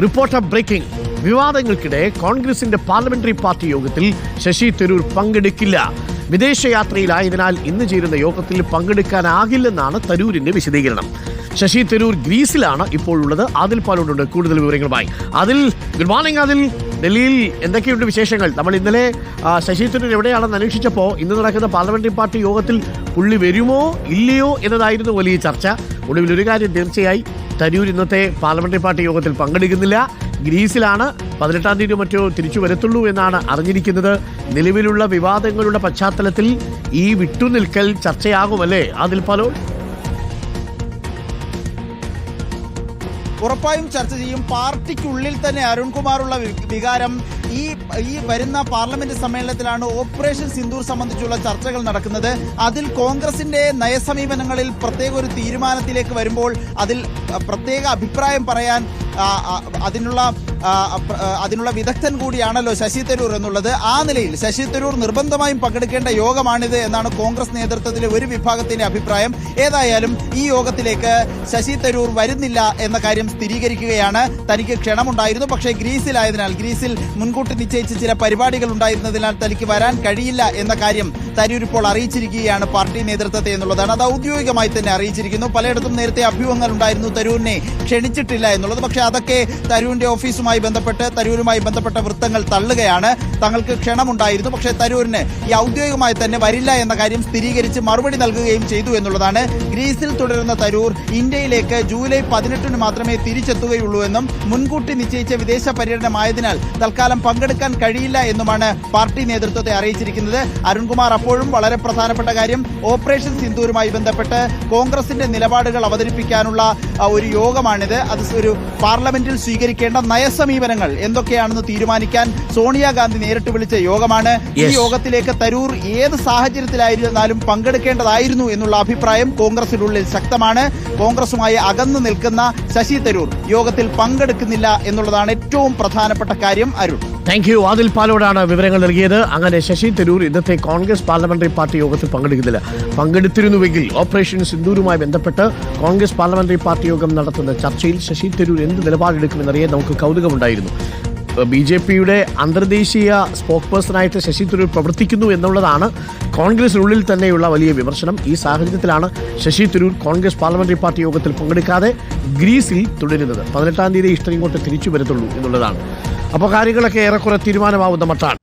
Reporter breaking. വിവാദങ്ങൾക്കിടെ കോൺഗ്രസിന്റെ parliamentary party യോഗത്തിൽ ശശി തരൂർ പങ്കെടുക്കില്ല. വിദേശയാത്രയിലായതിനാൽ ഇന്ന് ചേരുന്ന യോഗത്തിൽ പങ്കെടുക്കാനാകില്ലെന്നാണ് തരൂരിന്റെ വിശദീകരണം. ശശി തരൂർ ഗ്രീസിലാണ് ഇപ്പോഴുള്ളത്. ആദിൽ പാലോടുണ്ട് കൂടുതൽ വിവരങ്ങളുമായി. Good morning Adil. ഡൽഹിയിൽ എന്തൊക്കെയുണ്ട് വിശേഷങ്ങൾ? നമ്മൾ ഇന്നലെ ശശി തരൂർ എവിടെയാണെന്ന് അന്വേഷിച്ചപ്പോൾ ഇന്ന് നടക്കുന്ന പാർലമെന്ററി പാർട്ടി യോഗത്തിൽ പുള്ളി വരുമോ ഇല്ലയോ എന്നതായിരുന്നു വലിയ ചർച്ച. ഒടുവിൽ ഒരു കാര്യം തീർച്ചയായി, തരൂർ ഇന്നത്തെ പാർലമെന്ററി പാർട്ടി യോഗത്തിൽ പങ്കെടുക്കുന്നില്ല. ഗ്രീസിലാണ്. 18-ാം തീയതി മറ്റോ തിരിച്ചു വരത്തുള്ളൂ എന്നാണ് അറിഞ്ഞിരിക്കുന്നത്. നിലവിലുള്ള വിവാദങ്ങളുടെ പശ്ചാത്തലത്തിൽ ഈ വിട്ടുനിൽക്കൽ ചർച്ചയാകുമല്ലേ ആദിൽ പാലോട്? ഉറപ്പായും ചർച്ച ചെയ്യും. പാർട്ടിക്കുള്ളിൽ തന്നെ അരുൺകുമാറുള്ള വികാരം ഈ വരുന്ന പാർലമെന്റ് സമ്മേളനത്തിലാണ് ഓപ്പറേഷൻ സിന്ദൂർ സംബന്ധിച്ചുള്ള ചർച്ചകൾ നടക്കുന്നത്. അതിൽ കോൺഗ്രസിന്റെ നയസമീപനങ്ങളിൽ പ്രത്യേക ഒരു തീരുമാനത്തിലേക്ക് വരുമ്പോൾ അതിൽ പ്രത്യേക അഭിപ്രായം പറയാൻ അതിനുള്ള വിദഗ്ധൻ കൂടിയാണല്ലോ ശശി തരൂർ എന്നുള്ളത്. ആ നിലയിൽ ശശി തരൂർ നിർബന്ധമായും പങ്കെടുക്കേണ്ട യോഗമാണിത് എന്നാണ് കോൺഗ്രസ് നേതൃത്വത്തിലെ ഒരു വിഭാഗത്തിന്റെ അഭിപ്രായം. ഏതായാലും ഈ യോഗത്തിലേക്ക് ശശി തരൂർ വരുന്നില്ല എന്ന കാര്യം സ്ഥിരീകരിക്കുകയാണ്. തനിക്ക് ക്ഷണമുണ്ടായിരുന്നു, പക്ഷേ ഗ്രീസിലായതിനാൽ, ഗ്രീസിൽ മുൻകൂട്ടി നിശ്ചയിച്ച ചില പരിപാടികൾ ഉണ്ടായിരുന്നതിനാൽ തനിക്ക് വരാൻ കഴിയില്ല എന്ന കാര്യം തരൂർ ഇപ്പോൾ അറിയിച്ചിരിക്കുകയാണ് പാർട്ടി നേതൃത്വത്തെ എന്നുള്ളതാണ്. അത് ഔദ്യോഗികമായി തന്നെ അറിയിച്ചിരിക്കുന്നു. പലയിടത്തും നേരത്തെ അഭ്യൂഹങ്ങൾ ഉണ്ടായിരുന്നു തരൂരിനെ ക്ഷണിച്ചിട്ടില്ല എന്നുള്ളത്. പക്ഷേ അതൊക്കെ തരൂരിന്റെ ഓഫീസുമായി ബന്ധപ്പെട്ട് തരൂരുമായി ബന്ധപ്പെട്ട വൃത്തങ്ങൾ തള്ളുകയാണ്. തങ്ങൾക്ക് ക്ഷണമുണ്ടായിരുന്നു, പക്ഷേ തരൂരിന് ഈ ഔദ്യോഗികമായി തന്നെ വരില്ല എന്ന കാര്യം സ്ഥിരീകരിച്ച് മറുപടി നൽകുകയും ചെയ്തു എന്നുള്ളതാണ്. ഗ്രീസിൽ തുടരുന്ന തരൂർ ഇന്ത്യയിലേക്ക് ജൂലൈ 18-ന് മാത്രമേ തിരിച്ചെത്തുകയുള്ളൂ എന്നും മുൻകൂട്ടി നിശ്ചയിച്ച വിദേശ പര്യടനമായതിനാൽ തൽക്കാലം പങ്കെടുക്കാൻ കഴിയില്ല എന്നുമാണ് പാർട്ടി നേതൃത്വത്തെ അറിയിച്ചിരിക്കുന്നത്. അരുൺകുമാർ അപ്പോഴും വളരെ പ്രധാനപ്പെട്ട കാര്യം, ഓപ്പറേഷൻ സിന്ദൂരുമായി ബന്ധപ്പെട്ട് കോൺഗ്രസിന്റെ നിലപാടുകൾ അവതരിപ്പിക്കാനുള്ള ഒരു യോഗമാണിത്. അത് ഒരു പാർലമെന്റിൽ സ്വീകരിക്കേണ്ട നയസമീപനങ്ങൾ എന്തൊക്കെയാണെന്ന് തീരുമാനിക്കാൻ സോണിയാഗാന്ധി നേരിട്ട് വിളിച്ച യോഗമാണ്. ഈ യോഗത്തിലേക്ക് തരൂർ ഏത് സാഹചര്യത്തിലായിരുന്നാലും പങ്കെടുക്കേണ്ടതായിരുന്നു എന്നുള്ള അഭിപ്രായം കോൺഗ്രസിനുള്ളിൽ ശക്തമാണ്. കോൺഗ്രസുമായി അകന്നു നിൽക്കുന്ന ശശി തരൂർ യോഗത്തിൽ പങ്കെടുക്കുന്നില്ല എന്നുള്ളതാണ് ഏറ്റവും പ്രധാനപ്പെട്ട കാര്യം. Arun, thank you. ആദിൽ പാലോടാണ് വിവരങ്ങൾ നൽകിയത്. അങ്ങനെ ശശി തരൂർ ഇന്നത്തെ കോൺഗ്രസ് പാർലമെന്ററി പാർട്ടി യോഗത്തിൽ പങ്കെടുക്കുന്നില്ല. പങ്കെടുത്തിരുന്നുവെങ്കിൽ ഓപ്പറേഷൻ സിന്ദൂരുമായി ബന്ധപ്പെട്ട് കോൺഗ്രസ് പാർലമെന്ററി പാർട്ടി യോഗം നടത്തുന്ന ചർച്ചയിൽ ശശി തരൂർ എന്ത് നിലപാടെടുക്കുമെന്നറിയാൻ നമുക്ക് കൗതുകമുണ്ടായിരുന്നു. BJPയുടെ അന്തർദേശീയ സ്പോക്ക് പേഴ്സണായിട്ട് ശശി തരൂർ പ്രവർത്തിക്കുന്നു എന്നുള്ളതാണ് കോൺഗ്രസിനുള്ളിൽ തന്നെയുള്ള വലിയ വിമർശനം. ഈ സാഹചര്യത്തിലാണ് ശശി തരൂർ കോൺഗ്രസ് പാർലമെന്ററി പാർട്ടി യോഗത്തിൽ പങ്കെടുക്കാതെ ഗ്രീസിൽ തുടരുന്നത്. 18-ാം തീയതി ഇങ്ങോട്ട് തിരിച്ചു വരത്തുള്ളൂ എന്നുള്ളതാണ്. അപ്പോൾ കാര്യങ്ങളൊക്കെ ഏറെക്കുറെ തീരുമാനമാവുന്ന മട്ടാണ്.